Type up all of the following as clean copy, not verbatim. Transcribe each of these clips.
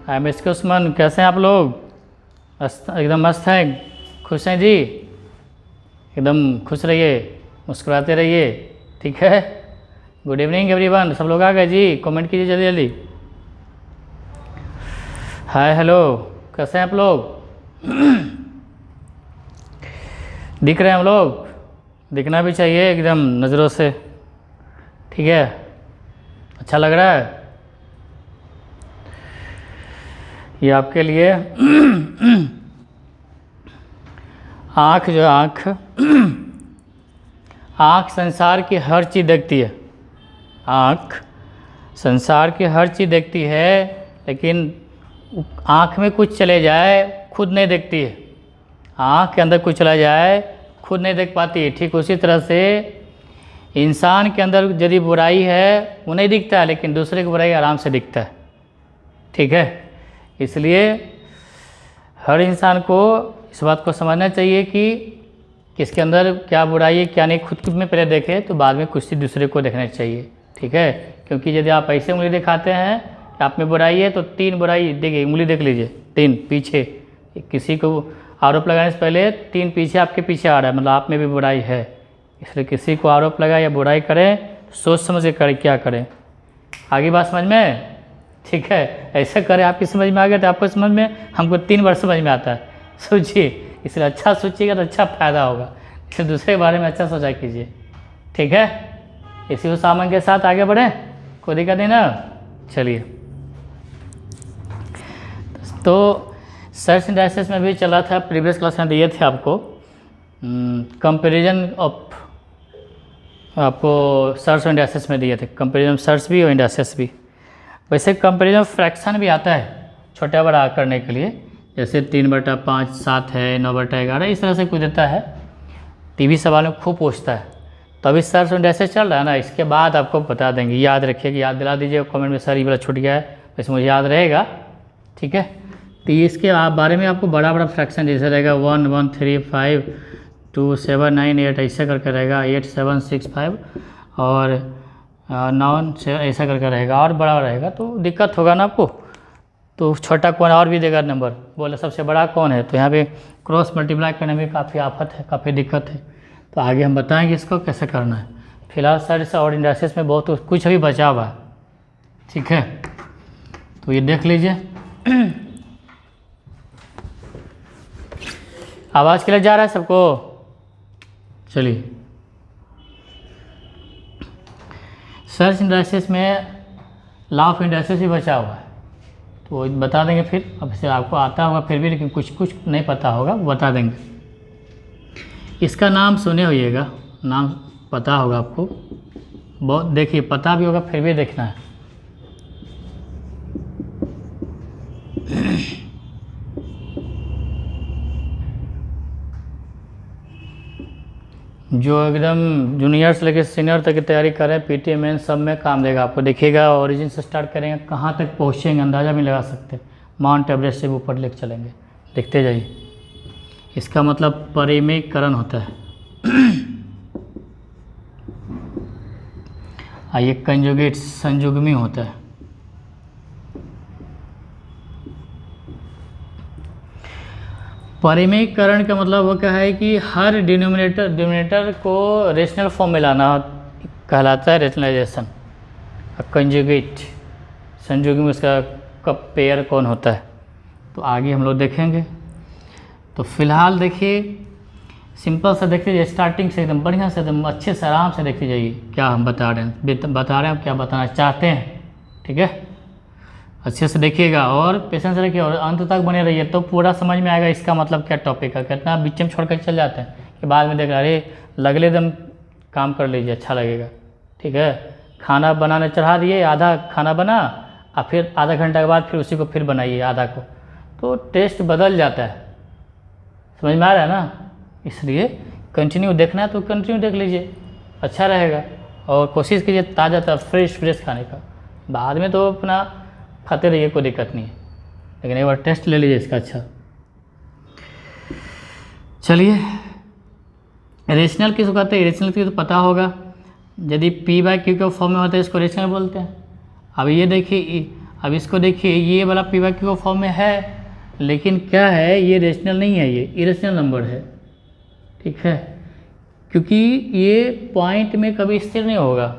हाय mister Usman, कैसे हैं आप लोग? एकदम मस्त हैं, खुश हैं जी? एकदम खुश रहिए, मुस्कुराते रहिए, ठीक है। गुड इवनिंग एवरीवन, सब लोग आ गए जी? कमेंट कीजिए जल्दी जल्दी। हाय हेलो, कैसे हैं आप लोग? दिख रहे हैं हम लोग? दिखना भी चाहिए एकदम नज़रों से, ठीक है। अच्छा लग रहा है ये आपके लिए। आँख जो आँख आँख संसार की हर चीज़ देखती है। आँख संसार की हर चीज़ देखती है, लेकिन आँख में कुछ चले जाए खुद नहीं देखती है। आँख के अंदर कुछ चला जाए खुद नहीं देख पाती है। ठीक उसी तरह से इंसान के अंदर यदि बुराई है वो नहीं दिखता है, लेकिन दूसरे की बुराई आराम से दिखता है, ठीक है। इसलिए हर इंसान को इस बात को समझना चाहिए कि किसके अंदर क्या बुराई है क्या नहीं, खुद में पहले देखे तो बाद में कुछ दूसरे को देखना चाहिए, ठीक है। क्योंकि यदि आप ऐसे उंगली दिखाते हैं कि आप में बुराई है तो 3 बुराई देखिए, उंगली देख लीजिए 3 पीछे। किसी को आरोप लगाने से पहले 3 पीछे आपके पीछे आ रहा है, मतलब आप में भी बुराई है। इसलिए किसी को आरोप लगाए या बुराई करें सोच समझ के करें, क्या करें। आगे बात समझ में, ठीक है। ऐसे करें आपकी समझ में आ गया तो आपको समझ में, हमको 3 बार समझ में आता है। सोचिए, इसलिए अच्छा सोचिएगा तो अच्छा फ़ायदा होगा, इसलिए दूसरे के बारे में अच्छा सोचा कीजिए, ठीक है। इसी सामान के साथ आगे बढ़ें, कोई दिक्कत नहीं ना। चलिए, तो सर्च इंडाइसेस में भी चला था, प्रीवियस क्लास में दिए थे आपको कंपैरिजन ऑफ, आपको सर्च और इंडाइसेस में दिए थे। कंपैरिजन सर्च भी और इंडाइसेस भी। वैसे कंपैरिजन फ्रैक्शन भी आता है छोटा बड़ा करने के लिए, जैसे 3/5 7 है, 9/11 इस तरह से कोई देता है। टीवी सवाल में खूब पूछता है, तो अभी सर्च और इंडाइसेस चल रहा है ना, इसके बाद आपको बता देंगे। याद रखिएगा, याद दिला दीजिए कमेंट में, सर ये वाला छूट गया है, वैसे मुझे याद रहेगा, ठीक है। तो इसके बारे में आपको बड़ा बड़ा फ्रैक्शन जैसे रहेगा 1 1 3 5 2 7 9 8 ऐसा करके रहेगा, 8 7 6 5 और 9 6 ऐसा करके रहेगा, और बड़ा रहेगा तो दिक्कत होगा ना आपको। तो छोटा कौन और भी देगा नंबर, बोले सबसे बड़ा कौन है, तो यहाँ पे क्रॉस मल्टीप्लाई करने में काफ़ी आफत है, काफ़ी दिक्कत है। तो आगे हम बताएंगे इसको कैसे करना है। फिलहाल सर्च और इंडाइसेस में बहुत कुछ अभी बचा हुआ है, ठीक है। तो ये देख लीजिए। आवाज़ क्लियर जा रहा है सबको? चलिए, सर्च इंडाइसेस में लॉ ऑफ इंडाइसेस भी बचा हुआ है, तो बता देंगे फिर। अब से आपको आता होगा फिर भी, लेकिन कुछ कुछ नहीं पता होगा, बता देंगे। इसका नाम सुने होइएगा, नाम पता होगा आपको, बहुत देखिए पता भी होगा फिर भी देखना है। जो एकदम जूनियर से लेकर सीनियर तक की तैयारी कर रहे हैं, पीटी मेन सब में काम देगा आपको। देखिएगा ओरिजिन से स्टार्ट करेंगे, कहाँ तक पहुँचेंगे अंदाज़ा भी लगा सकते हैं। माउंट एवरेस्ट से ऊपर लेकर चलेंगे, देखते जाइए। इसका मतलब परिमेयकरण होता है। ये कंजुगेट संयुग्मी होता है। परिमेयकरण का मतलब वो क्या है कि हर डिनोमिनेटर को रेशनल फॉर्म में लाना कहलाता है रेशनलाइजेशन। कंजुगेट संयुग्मी, उसका कब पेयर कौन होता है, तो आगे हम लोग देखेंगे। तो फिलहाल देखिए सिंपल सा देखते जाइए, स्टार्टिंग से एकदम बढ़िया से, एकदम अच्छे से आराम से देखते जाइए क्या हम बता रहे हैं, क्या बताना चाहते हैं, ठीक है। अच्छे से देखिएगा और पेशेंस रखिए और अंत तक बने रहिए, तो पूरा समझ में आएगा इसका मतलब क्या टॉपिक है। कितना बीच में छोड़ कर चल जाते हैं कि बाद में देख रहे अरे लगले एकदम काम कर लीजिए, अच्छा लगेगा, ठीक है। खाना बनाने चढ़ा दिए, आधा खाना बना और फिर आधा घंटा के बाद फिर उसी को फिर बनाइए आधा को, तो टेस्ट बदल जाता है। समझ में आ रहा है ना? इसलिए कंटिन्यू देखना है तो कंटिन्यू देख लीजिए, अच्छा रहेगा। और कोशिश कीजिए ताज़ा फ्रेश खाने का, बाद में तो अपना खाते रहिए, कोई दिक्कत नहीं है, लेकिन एक बार टेस्ट ले लीजिए इसका। अच्छा चलिए, रेशनल किसको कहते हैं? रेशनल की तो पता होगा, यदि P/Q के फॉर्म में होता है इसको रेशनल बोलते हैं। अब ये देखिए अब इसको देखिए, ये वाला पी बाई क्यू फॉर्म में है, लेकिन क्या है, ये रेशनल नहीं है, ये इरेशनल नंबर है। ठीक है, क्योंकि ये पॉइंट में कभी स्थिर नहीं होगा,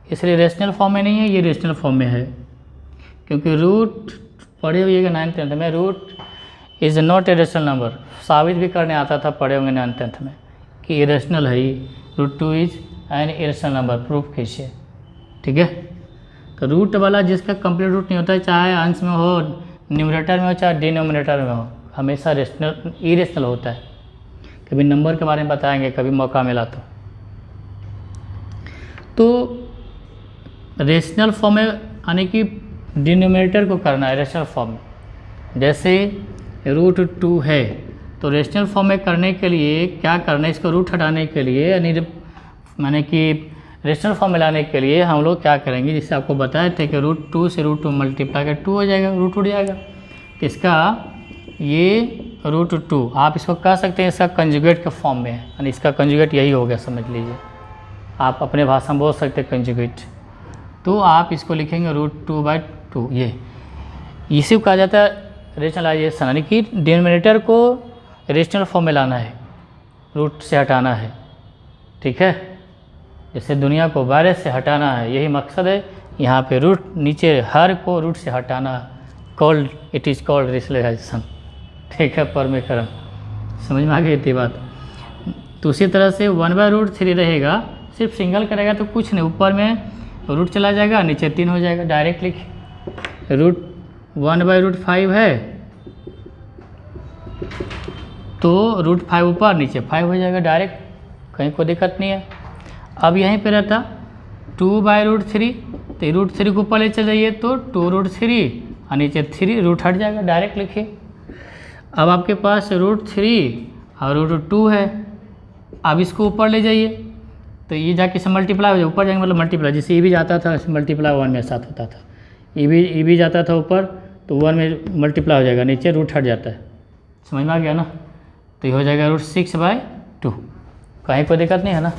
इसलिए रेशनल फॉर्म में नहीं है, ये रेशनल फॉर्म में है। क्योंकि रूट पढ़े हुए 9th-10th में, root is not a rational number, साबित भी करने आता था, पढ़े होंगे 9th-10th में कि इरेशनल है ये, root 2 is an irrational number, proof कीजिए। ठीक है, तो रूट वाला जिसका कंप्लीट रूट नहीं होता है, चाहे अंश में हो, न्यूमरेटर में हो, चाहे डिनोमिनेटर में हो, हमेशा रेशनल इरेशनल होता है। कभी नंबर के बारे में बताएंगे, कभी मौका मिला तो रेशनल फॉर्म में यानी कि डिनोमिनेटर को करना है रेशनल फॉर्म में। जैसे रूट 2 है, तो रेशनल फॉर्म में करने के लिए क्या करना है, इसको रूट हटाने के लिए, यानी माने कि रेशनल फॉर्म में लाने के लिए हम लोग क्या करेंगे, जिससे आपको बताए थे कि रूट 2 से रूट 2 मल्टीप्लाई कर 2 हो जाएगा, रूट उड़ जाएगा। इसका ये रूट 2 आप इसको कह सकते हैं, इसका कंजुगेट के फॉर्म में है, यानी इसका कंजुगेट यही हो गया, समझ लीजिए। आप अपने भाषा में बोल सकते हैं कंजुगेट। तो आप इसको लिखेंगे रूट 2/2, ये इसी को कहा जाता है रेशनलाइजेशन, यानी कि डिनोमिनेटर को रेशनल फॉर्म में लाना है, रूट से हटाना है। ठीक है, जैसे दुनिया को वायरस से हटाना है, यही मकसद है। यहाँ पे रूट, नीचे हर को रूट से हटाना, called, it is called rationalisation. ठीक है, परमेकरण, समझ में आ गई थी बात। तो उसी तरह से 1/√3 रहेगा, सिर्फ सिंगल करेगा तो कुछ नहीं, ऊपर में रूट चला जाएगा, नीचे 3 हो जाएगा, डायरेक्ट लिखिए। रूट 1/√5 है तो रूट 5 ऊपर, नीचे 5 हो जाएगा डायरेक्ट, कहीं कोई दिक्कत नहीं है। अब यहीं पे रहता 2/√3, तो रूट 3 को ऊपर ले चले जाइए तो 2√3 और नीचे 3, रूट हट जाएगा, डायरेक्ट लिखिए। अब आपके पास रूट 3 और रूट 2 है, अब इसको ऊपर ले जाइए तो ये जाके से मल्टीप्लाई हो जाए, ऊपर जाएंगे मतलब मल्टीप्लाई, जैसे ये भी जाता था मल्टीप्लाई 1 में साथ होता था, ये भी जाता था ऊपर तो 1 में मल्टीप्लाई हो जाएगा, नीचे रूट हट जाता है, समझ में आ गया ना। तो ये हो जाएगा रूट 6/2, कहीं कोई दिक्कत नहीं है ना,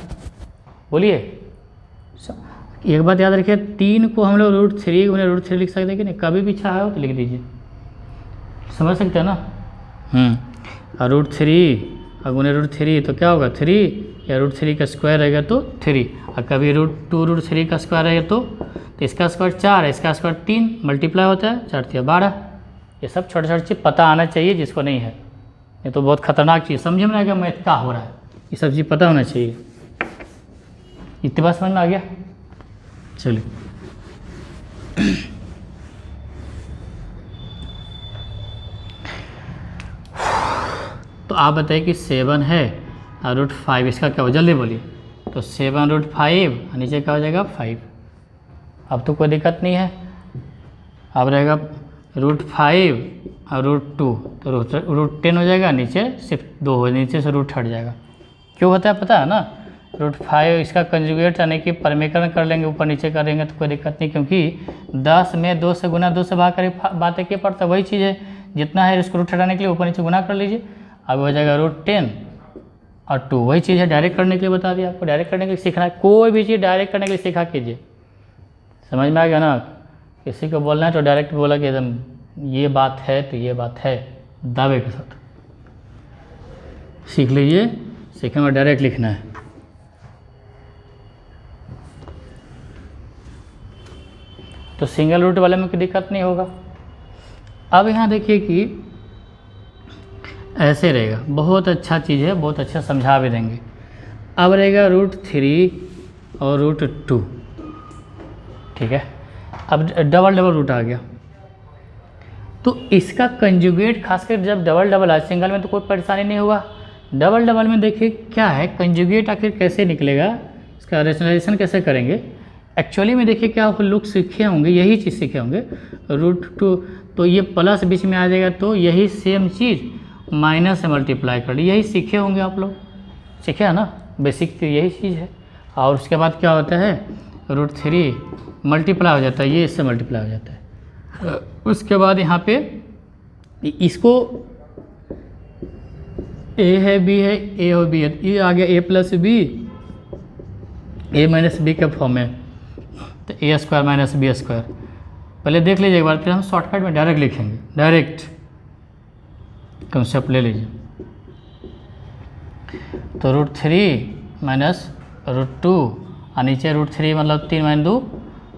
बोलिए। एक बात याद रखिए, 3 को हम लोग रूट 3 उन्हें रूट 3 लिख सकते हैं कि नहीं, कभी भी चाहे हो तो लिख दीजिए, समझ सकते हैं ना। और रूट 3 अब उन्हें रूट 3 तो क्या होगा 3, या रूट 3 का स्क्वायर रहेगा तो 3, और कभी रूट 3 का स्क्वायर रहेगा तो इसका स्क्वायर 4 है, इसका स्क्वायर 3, मल्टीप्लाई होता है 4 3 12। ये सब छोटे छोटे चीज़ पता आना चाहिए, जिसको नहीं है ये तो बहुत खतरनाक चीज़, समझे में आएगा मैथ क्या हो रहा है, ये सब चीज़ पता होना चाहिए। इतनी बात समझ में आ गया, चलिए। तो आप बताइए कि 7 है और रूट 5, इसका क्या हो, जल्दी बोलिए। तो 7√5 और नीचे क्या हो जाएगा 5। अब तो कोई दिक्कत नहीं है, अब रहेगा रूट 5 और रूट 2, तो रूट 10 हो जाएगा, नीचे सिर्फ 2 हो, नीचे से रूट हट जाएगा। क्यों होता है पता है ना, रूट 5 इसका कंजुगेट यानी कि परमेकरण कर लेंगे, ऊपर नीचे करेंगे तो कोई दिक्कत नहीं, क्योंकि 10 में 2 से गुना 2 से भाग कर बातें क्या पड़ता है, वही चीज़ है, जितना है इसको रूट हटाने के लिए ऊपर नीचे गुना कर लीजिए। अब हो जाएगा रूट 10 और 2, वही चीज़ है, डायरेक्ट करने के लिए बता दिया आपको, डायरेक्ट करने के लिए सीखना है, कोई भी चीज़ डायरेक्ट करने के लिए सीखा कीजिए, समझ में आ गया ना। किसी को बोलना है तो डायरेक्ट बोला कि एकदम ये बात है तो ये बात है, दावे के साथ सीख लीजिए, सीखने में डायरेक्ट लिखना है। तो सिंगल रूट वाले में कोई दिक्कत नहीं होगा। अब यहाँ देखिए कि ऐसे रहेगा, बहुत अच्छा चीज़ है, बहुत अच्छा समझा भी देंगे। अब रहेगा रूट 3 और रूट 2, ठीक है। अब डबल रूट आ गया, तो इसका कंजुगेट खासकर जब डबल है, सिंगल में तो कोई परेशानी नहीं होगा, डबल में देखिए क्या है कंजुगेट आखिर कैसे निकलेगा, इसका रेशनलाइजेशन कैसे करेंगे। एक्चुअली में देखिए क्या आप लोग सीखे होंगे, यही चीज़ सीखे होंगे, रूट 2 तो ये प्लस बीच में आ जाएगा, तो यही सेम चीज़ माइनस से मल्टीप्लाई कर ली, यही सीखे होंगे आप लोग, सीखे है ना, बेसिक तो यही चीज़ है। और उसके बाद क्या होता है, रूट 3 मल्टीप्लाई हो जाता है, ये इससे मल्टीप्लाई हो जाता है। उसके बाद यहाँ पे इसको ए है बी है, ए और बी है, ये आ गया ए प्लस बी, ए माइनस बी के फॉर्म में, तो ए स्क्वायर माइनस बी स्क्वायर। पहले देख लीजिए एक बार, फिर हम शॉर्टकट में डायरेक्ट लिखेंगे, डायरेक्ट कंसेप्ट ले लीजिए। तो √3 माइनस √2 और नीचे √3 मतलब 3 माइनस 2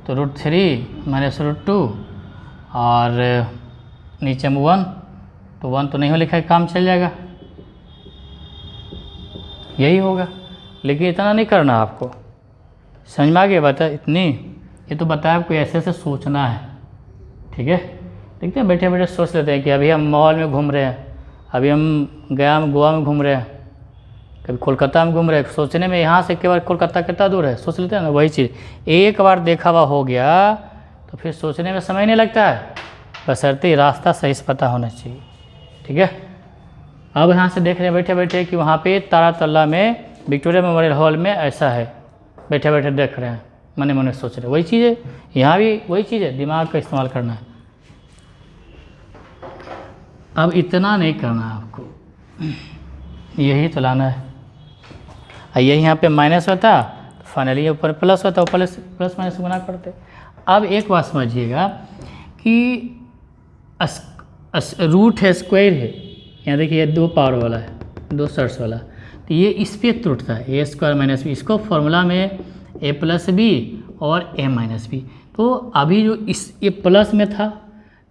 तो √3 माइनस √2 और नीचे में 1, तो 1 तो नहीं हो लिखा है, काम चल जाएगा, यही होगा। लेकिन इतना नहीं करना आपको, समझ में आ गया बात है इतनी। ये तो बताया आपको ऐसे ऐसे सोचना है, ठीक है। देखते हैं बैठे बैठे सोच लेते हैं कि अभी हम मॉल में घूम रहे हैं, अभी हम गोवा में घूम रहे हैं, कभी कोलकाता में घूम रहे हैं। सोचने में यहाँ से केवल कोलकाता कितना दूर है, सोच लेते हैं ना। वही चीज़ एक बार देखा हुआ हो गया तो फिर सोचने में समय नहीं लगता है, बशर्ते रास्ता सही से पता होना चाहिए, ठीक है। अब यहाँ से देख रहे हैं बैठे बैठे कि वहाँ पे तारातल्ला में विक्टोरिया मेमोरियल हॉल में ऐसा है, बैठे बैठे देख रहे हैं, मने मने सोच रहे हैं। वही चीज़ है यहाँ भी, वही चीज़ है, दिमाग का इस्तेमाल करना है। अब इतना नहीं करना है आपको, यही तो लाना है। यही यहाँ पे माइनस होता तो फाइनली ऊपर प्लस होता, प्लस माइनस गुना करते। अब एक बात समझिएगा कि रूट है, स्क्वायर है, यहाँ देखिए 2 पावर वाला है, 2 सर्स वाला, तो ये इस पर टूटता है, a स्क्वायर माइनस बी। इसको फॉर्मूला में a प्लस बी और a माइनस बी। तो अभी जो ये प्लस में था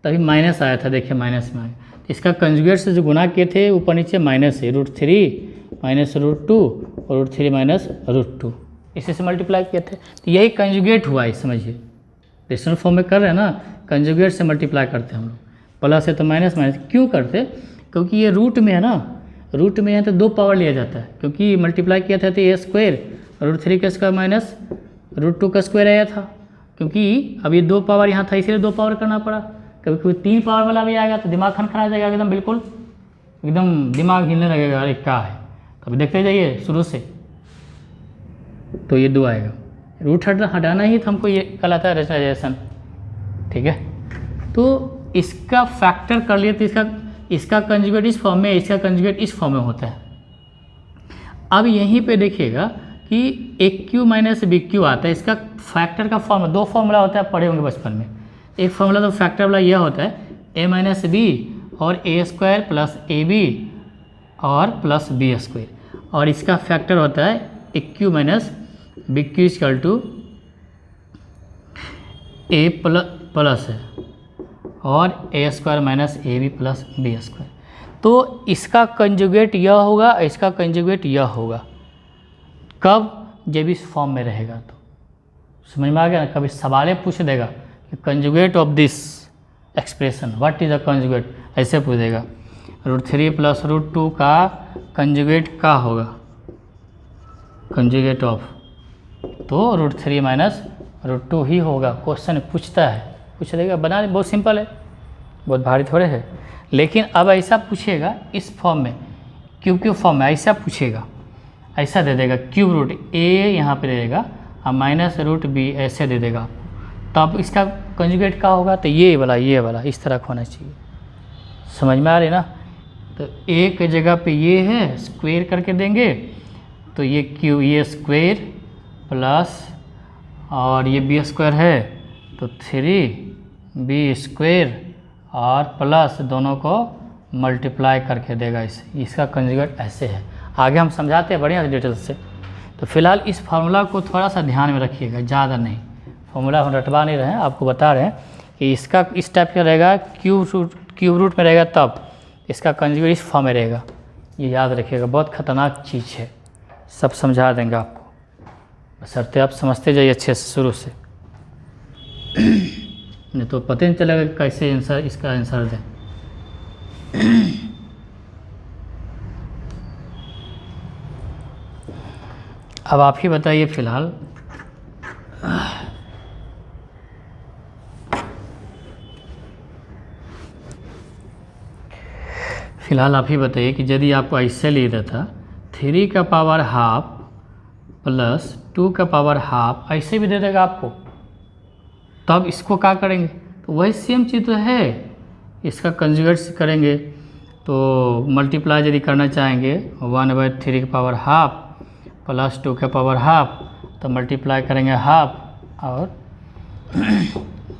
तभी माइनस आया था, देखिए माइनस में आया, तो इसका कंजुगेट से जो गुना किए थे ऊपर नीचे माइनस है, √3 माइनस √2 और √3 माइनस √2, इसी से मल्टीप्लाई किए थे। तो यही कंजुगेट हुआ है, समझिए। रेशनल फॉर्म में कर रहे हैं ना, कंजुगेट से मल्टीप्लाई करते हैं हम लोग। प्लस है तो माइनस, माइनस क्यों करते, क्योंकि ये रूट में है ना, रूट में है तो 2 पावर लिया जाता है, क्योंकि मल्टीप्लाई किया था तो a स्क्वायर √3 का स्क्वायर माइनस √2 का स्क्वायर आया था, क्योंकि अब ये 2 पावर यहाँ था इसलिए 2 पावर करना पड़ा। कभी कभी 3 पावर वाला भी आएगा तो दिमाग खनखना जाएगा एकदम, बिल्कुल एकदम दिमाग हिलने लगेगा, अरे क्या है। कभी देखते जाइए शुरू से, तो ये 2 आएगा, रूट हटाना ही तो हमको ये कहलाता है रेशनलाइजेशन, ठीक है। तो इसका फैक्टर कर लिए तो इसका कंजुगेट इस फॉर्म में, इसका कंजुगेट इस फॉर्म में होता है। अब यहीं पे देखिएगा कि एक क्यू माइनस बी क्यू आता है, इसका फैक्टर का फॉर्मूला, 2 फॉर्मूला होता है, पढ़े होंगे बचपन में। एक फॉर्मूला तो फैक्टर वाला यह होता है a माइनस बी और a square plus A B और प्लस बी स्क्वायर, और इसका फैक्टर होता है A cube minus B cube equal to A plus है और a square minus A B plus B square. तो इसका कंजुगेट यह होगा, इसका कंजुगेट यह होगा। कब, जब इस फॉर्म में रहेगा। तो समझ में आ गया ना, कभी सवाल पूछ देगा कि conjugate of this expression, what is the conjugate, ऐसे पूछेगा। √3 प्लस √2 का कंजुगेट का होगा, कंजुगेट ऑफ, तो √3 माइनस √2 ही होगा। क्वेश्चन पूछता है, पूछ देगा, बनाने बहुत सिंपल है, बहुत भारी थोड़े है। लेकिन अब ऐसा पूछेगा इस फॉर्म में, क्यू फॉर्म में ऐसा पूछेगा, ऐसा दे देगा क्यूब रूट a यहाँ पे दे देगा और माइनस √b ऐसे दे देगा। तब इसका कंजुगेट का होगा, तो ये वाला इस तरह होना चाहिए। समझ में आ रही ना। तो एक जगह पे ये है, स्क्वायर करके देंगे, तो ये क्यू, ये स्क्वायर प्लस और ये बी स्क्वायर है तो 3b स्क्वायर और प्लस दोनों को मल्टीप्लाई करके देगा इसे। इसका कंजुगेट ऐसे है, आगे हम समझाते हैं बढ़िया डिटेल से। तो फिलहाल इस फार्मूला को थोड़ा सा ध्यान में रखिएगा, ज़्यादा नहीं। फार्मूला हम रटवा नहीं रहे हैं, आपको बता रहे हैं कि इसका इस टाइप का रहेगा, क्यूब रूट में रहेगा, तब इसका कंजुगेट इस फॉर्म में रहेगा। ये याद रखिएगा, बहुत ख़तरनाक चीज़ है, सब समझा देंगे आपको, बशर्ते आप समझते जाइए अच्छे से शुरू से। नहीं तो पता नहीं चलेगा कैसे आंसर, इसका आंसर दें। अब आप ही बताइए फिलहाल, आप ही बताइए कि यदि आपको ऐसे लिखा था 3 का पावर हाफ प्लस 2 का पावर हाफ, ऐसे भी दे देगा आपको, तब इसको क्या करेंगे, तो वही सेम चीज़ तो है, इसका कंजुगेट करेंगे। तो मल्टीप्लाई यदि करना चाहेंगे 1/3 का पावर हाफ प्लस 2 का पावर हाफ, तो मल्टीप्लाई करेंगे हाफ और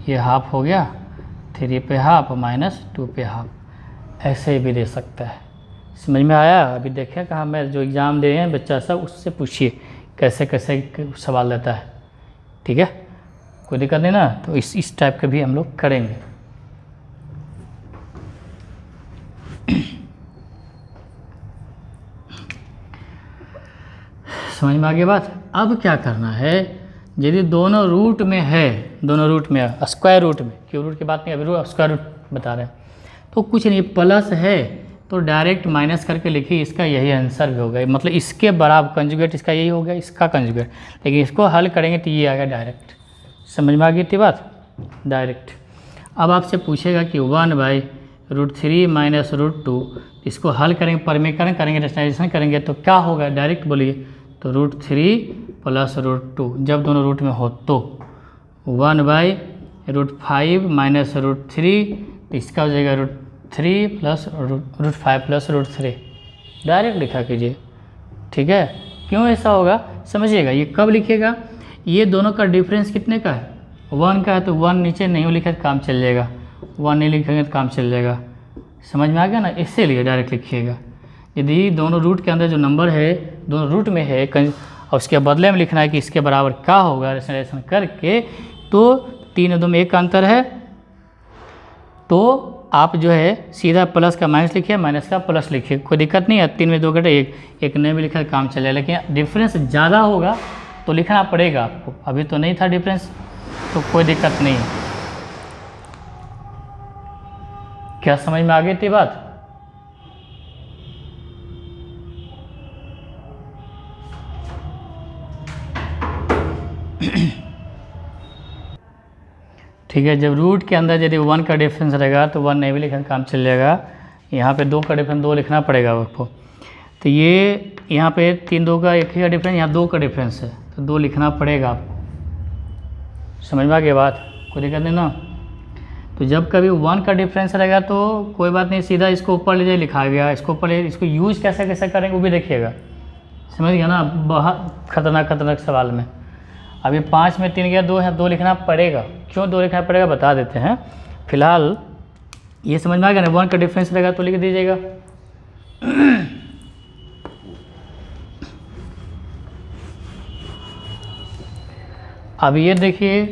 ये हाफ हो गया, 3 पे हाफ माइनस 2 पे हाफ, ऐसे भी दे सकता है। समझ में आया? अभी देखें कहाँ मैं जो एग्ज़ाम दे रहे हैं बच्चा सब, उससे पूछिए कैसे कैसे सवाल देता है। ठीक है, कोई दिक्कत नहीं ना। तो इस टाइप के भी हम लोग करेंगे। समझ में आ गई बात? अब क्या करना है, यदि दोनों रूट में है, दोनों रूट में है, स्क्वायर रूट में, क्यों रूट की बात नहीं, अभी स्क्वायर रूट बता रहे हैं, तो कुछ नहीं, प्लस है तो डायरेक्ट माइनस करके लिखिए, इसका यही आंसर भी होगा, मतलब इसके बराबर कंजुगेट इसका यही हो गया, इसका कंजुगेट। लेकिन इसको हल करेंगे तो ये आएगा डायरेक्ट। समझ में आ गई थी बात? डायरेक्ट। अब आपसे पूछेगा कि 1/√3 माइनस √2, इसको हल करेंगे, परमीकरण करेंगे, रेशनलाइजेशन करेंगे तो क्या होगा, डायरेक्ट बोलिए। तो √3 प्लस √2 जब दोनों रूट में हो तो 1/√5 माइनस √3, इसका हो जाएगा √3 प्लस √5 प्लस √3, डायरेक्ट लिखा कीजिए। ठीक है, क्यों ऐसा होगा समझिएगा। ये कब लिखिएगा, ये दोनों का डिफरेंस कितने का है, 1 का है, तो 1 नीचे नहीं लिखे तो काम चल जाएगा, 1 नहीं लिखेंगे तो काम चल जाएगा। समझ में आ गया ना? इसीलिए डायरेक्ट लिखिएगा। यदि दोनों रूट के अंदर जो नंबर है दोनों रूट में है और उसके बदले में लिखना है कि इसके बराबर क्या होगा, रेशनलाइजेशन करके, तो 3 और 2 में 1 का अंतर है, तो आप जो है सीधा प्लस का माइनस लिखिए, माइनस का प्लस लिखिए, कोई दिक्कत नहीं है। 3 में 2 घटे 1, 1 नहीं भी लिखा काम चलेगा। लेकिन डिफरेंस ज़्यादा होगा तो लिखना पड़ेगा आपको, अभी तो नहीं था डिफरेंस तो कोई दिक्कत नहीं है। क्या समझ में आ गई थी बात? ठीक है, जब रूट के अंदर यदि 1 का डिफरेंस रहेगा तो 1 नहीं भी लिखना काम चल जाएगा। यहाँ पे 2 का डिफरेंस 2 लिखना पड़ेगा आपको। तो ये यहाँ पे 3 2 का 1 ही का डिफरेंस, यहाँ 2 का डिफरेंस है तो 2 लिखना पड़ेगा आपको। समझ में आ गई बात? कोई दिक्कत नहीं ना। तो जब कभी 1 का डिफरेंस रहेगा तो कोई बात नहीं, सीधा इसको ऊपर ले जाए, लिखा गया इसको ऊपर ले, इसको यूज कैसे कैसे करेंगे वो भी देखिएगा। समझ गया ना? बहुत खतरनाक सवाल में। अभी 5 में 3 गया, 2 है, 2 लिखना पड़ेगा। क्यों 2 लिखना पड़ेगा बता देते हैं। फिलहाल ये समझ में आ गया ना, 1 का डिफरेंस रहेगा तो लिख दीजिएगा। अब ये देखिए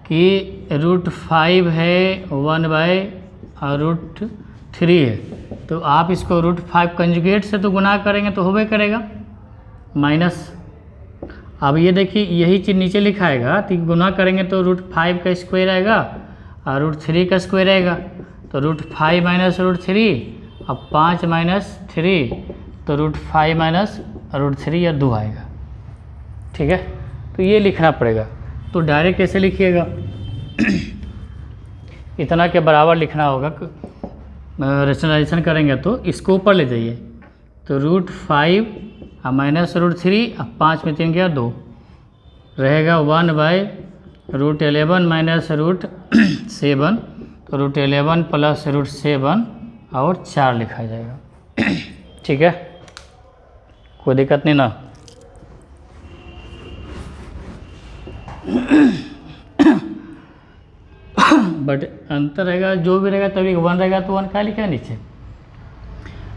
कि √5 है 1/√3 है, तो आप इसको √5 कंजुगेट से तो गुना करेंगे तो होबे करेगा माइनस। अब ये देखिए यही चीज़ नीचे लिखाएगा, तो गुना करेंगे तो √5 का स्क्वायर आएगा और √3 का स्क्वायर आएगा, तो √5 माइनस √3, अब 5 माइनस 3 तो √5 माइनस √3 या 2 आएगा। ठीक है, तो ये लिखना पड़ेगा। तो डायरेक्ट कैसे लिखिएगा, इतना के बराबर लिखना होगा। रेशनलाइजेशन करेंगे तो इसको ऊपर ले जाइए, तो √5 माइनस √3, अब 5 में 3 गया 2, रहेगा 1/√11 माइनस √7, तो √11 प्लस √7 और 4 लिखा जाएगा। ठीक है, कोई दिक्कत नहीं ना। बट अंतर रहेगा, जो भी रहेगा तभी 1 रहेगा तो 1 क्या लिखेगा नीचे।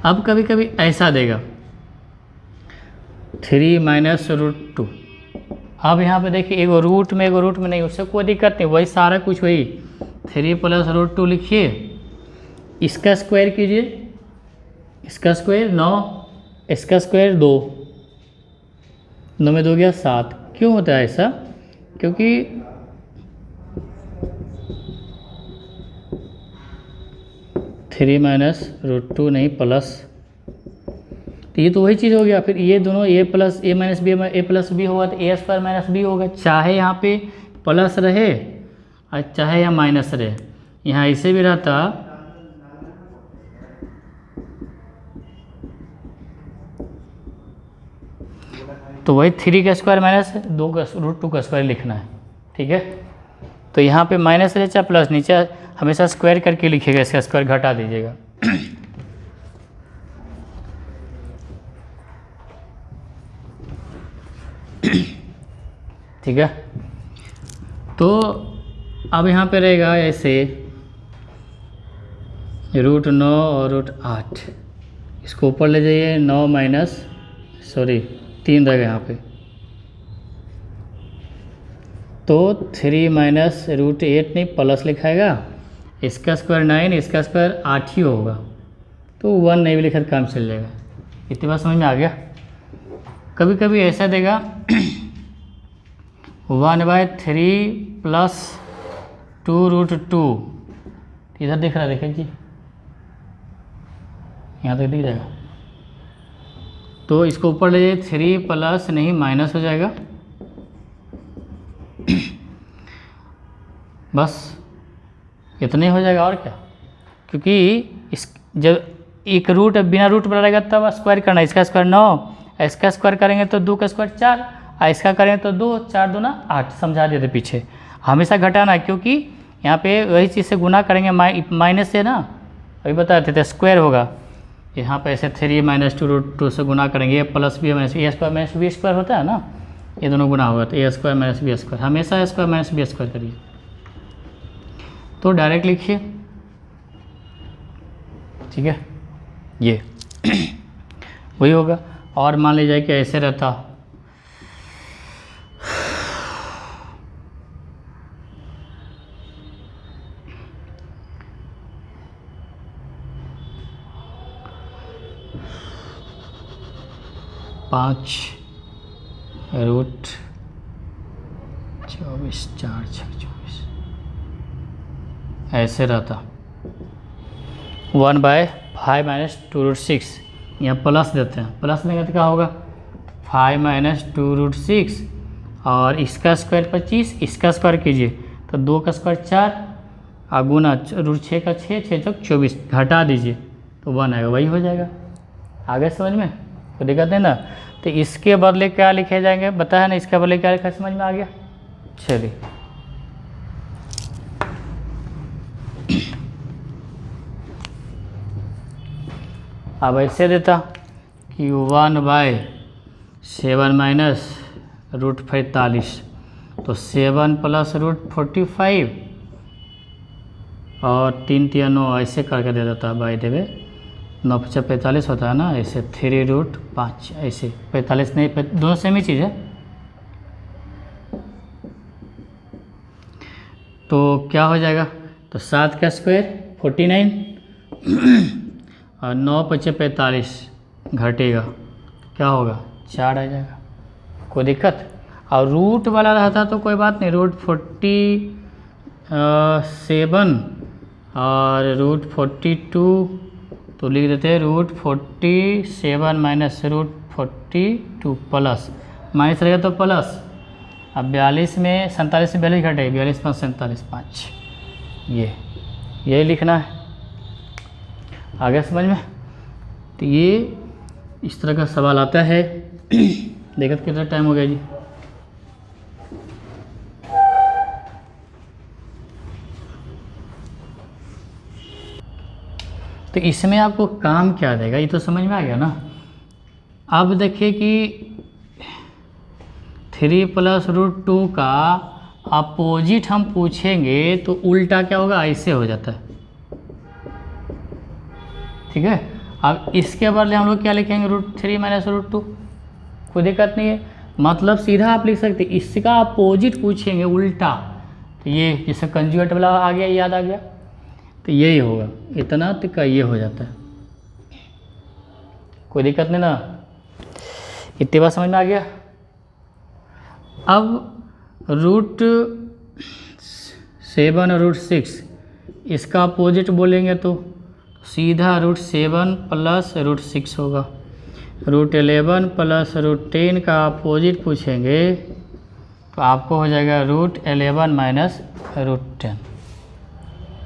अब कभी कभी ऐसा देगा 3 माइनस √2, अब यहाँ पे देखिए एगो रूट में नहीं, उससे कोई दिक्कत नहीं, वही सारा कुछ वही 3 प्लस √2 लिखिए, इसका स्क्वायर कीजिए, इसका स्क्वायर 9, इसका स्क्वायर 2, 9 में 2 गया 7। क्यों होता है ऐसा, क्योंकि थ्री माइनस √2 नहीं प्लस, तो ये तो वही चीज़ हो गया। फिर ये दोनों a plus a minus B, a plus B होगा तो a स्क्वायर माइनस बी होगा, चाहे यहाँ पे प्लस रहे और चाहे यहाँ माइनस रहे, यहाँ ऐसे भी रहता तो वही 3 का स्क्वायर माइनस 2 का √2 का स्क्वायर लिखना है। ठीक है, तो यहाँ पे माइनस रहे चाहे प्लस, नीचे हमेशा स्क्वायर करके लिखिएगा, इसका स्क्वायर घटा दीजिएगा। ठीक है, तो अब यहाँ पे रहेगा ऐसे √9 और √8, इसको ऊपर ले जाइए, 9 माइनस 3 रहेगा यहाँ पे, तो 3 माइनस √8 नहीं प्लस लिखाएगा, इसका स्क्वायर 9, इसका स्क्वायर 8 ही होगा, तो 1 नहीं भी लिखा तो काम चल जाएगा। इतनी बात समझ में आ गया। कभी कभी ऐसा देगा 1/3 प्लस 2√2, इधर दिख रहा है, देखिए जी, यहाँ तक दिख जाएगा, तो इसको ऊपर ले जाइए, 3 प्लस नहीं माइनस हो जाएगा, बस इतने हो जाएगा और क्या, क्योंकि इस जब एक रूट बिना रूट बना रहेगा तब स्क्वायर करना, इसका स्क्वायर 9, इसका स्क्वायर करेंगे तो 2 का स्क्वायर 4, और इसका करेंगे तो 2, 4 दूना 8, समझा दिए थे पीछे। हमेशा घटाना है, क्योंकि यहाँ पे वही चीज़ से गुना करेंगे, माइनस से ना, अभी बता रहे थे स्क्वायर होगा, यहाँ पे ऐसे 3 माइनस 2√2 से गुना करेंगे, ए प्लस बी माइनस ए स्क्वायर माइनस बी स्क्वायर होता है ना, ये दोनों गुना होगा, तो ए स्क्वायर माइनस बी स्क्वायर, हमेशा ए स्क्वायर माइनस बी स्क्वायर करिए, तो डायरेक्ट लिखिए, ठीक है, ये वही होगा। और मान लीजिए कि ऐसे रहता, पाँच √24, 4 6 24, ऐसे रहता, 1/5 माइनस 2√6, यहाँ प्लस देते हैं, प्लस देंगे तो क्या होगा, 5 माइनस 2√6, और इसका स्क्वायर 25, इसका स्क्वायर कीजिए तो 2 का स्क्वायर 4, और गुना √6 का 6, 6 चौक 24, घटा दीजिए तो 1 आएगा, वही हो जाएगा। आगे समझ में तो दिक्कत नहीं ना। तो इसके बदले क्या लिखे जाएंगे, बताया ना, इसके बदले क्या लिखा, समझ में आ गया। चलिए अब ऐसे देता कि 1/7 माइनस √45, तो 7 प्लस √45 और 3 3 9 ऐसे करके दे देता, बाई देवे 9 5 45 होता है ना, ऐसे 3√5, ऐसे 45 नहीं, दोनों सेम ही चीज़ है। तो क्या हो जाएगा, तो 7 का स्क्वायर 49 और 9 5 45 घटेगा, क्या होगा, 4 आ जाएगा, कोई दिक्कत। और रूट वाला रहता तो कोई बात नहीं, √47 और √42, तो लिख देते हैं √47 माइनस √42 प्लस, माइनस रहेगा तो प्लस। अब 42 में 47 से 42 घटे, 42 5 47 5, यही लिखना है। आगे समझ में। तो ये इस तरह का सवाल आता है। देखो कितना टाइम हो गया जी। तो इसमें आपको काम क्या देगा, ये तो समझ में आ गया ना। अब देखिए कि 3 प्लस √2 का अपोजिट हम पूछेंगे तो उल्टा क्या होगा, ऐसे हो जाता है, ठीक है। अब इसके बदले हम लोग क्या लिखेंगे, √3 माइनस √2, कोई दिक्कत नहीं है। मतलब सीधा आप लिख सकते, इसका अपोजिट पूछेंगे उल्टा, तो ये जैसे कंजुगेट वाला आ गया, याद आ गया, तो यही होगा, इतना तक का ये हो जाता है, कोई दिक्कत नहीं ना। इतनी बात समझ में आ गया। अब √7 और √6 इसका अपोजिट बोलेंगे तो सीधा √7 प्लस √6 होगा। √11 प्लस √10 का अपोजिट पूछेंगे तो आपको हो जाएगा √11 माइनस √10।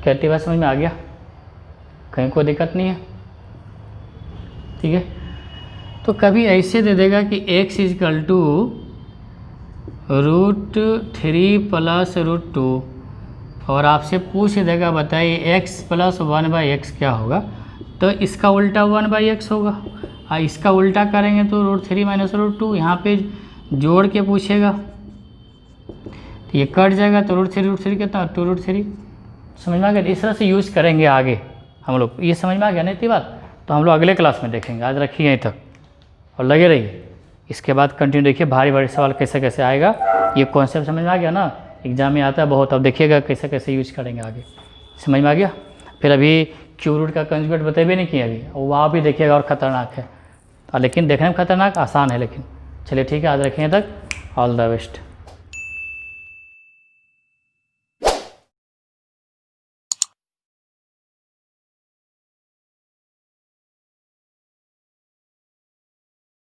कहती बात समझ में आ गया, कहीं कोई दिक्कत नहीं है, ठीक है। तो कभी ऐसे दे देगा कि x इजकल टू √3 प्लस √2 और आपसे पूछ देगा बताइए x प्लस 1/x क्या होगा, तो इसका उल्टा 1/x होगा। और इसका उल्टा करेंगे तो √3 माइनस √2, यहाँ पे जोड़ के पूछेगा तो ये कट जाएगा तो रूट थ्री कितना, 2√3। समझ में आ गया? इस तरह से यूज़ करेंगे आगे हम लोग। ये समझ में आ गया नहीं थी बात? तो हम लोग अगले क्लास में देखेंगे। आज रखिए यहीं तक और लगे रहिए। इसके बाद कंटिन्यू देखिए भारी भारी सवाल कैसे कैसे आएगा। ये कॉन्सेप्ट समझ में आ गया ना? एग्जाम में आता है बहुत। अब देखिएगा कैसे कैसे यूज करेंगे आगे। समझ में आ गया? फिर अभी क्यू रूट का कंजुगेट बताइए नहीं किया अभी, वहाँ भी देखिएगा और ख़तरनाक है। लेकिन देखने में खतरनाक, आसान है लेकिन। चलिए ठीक है, आज रखिए तक। All the best.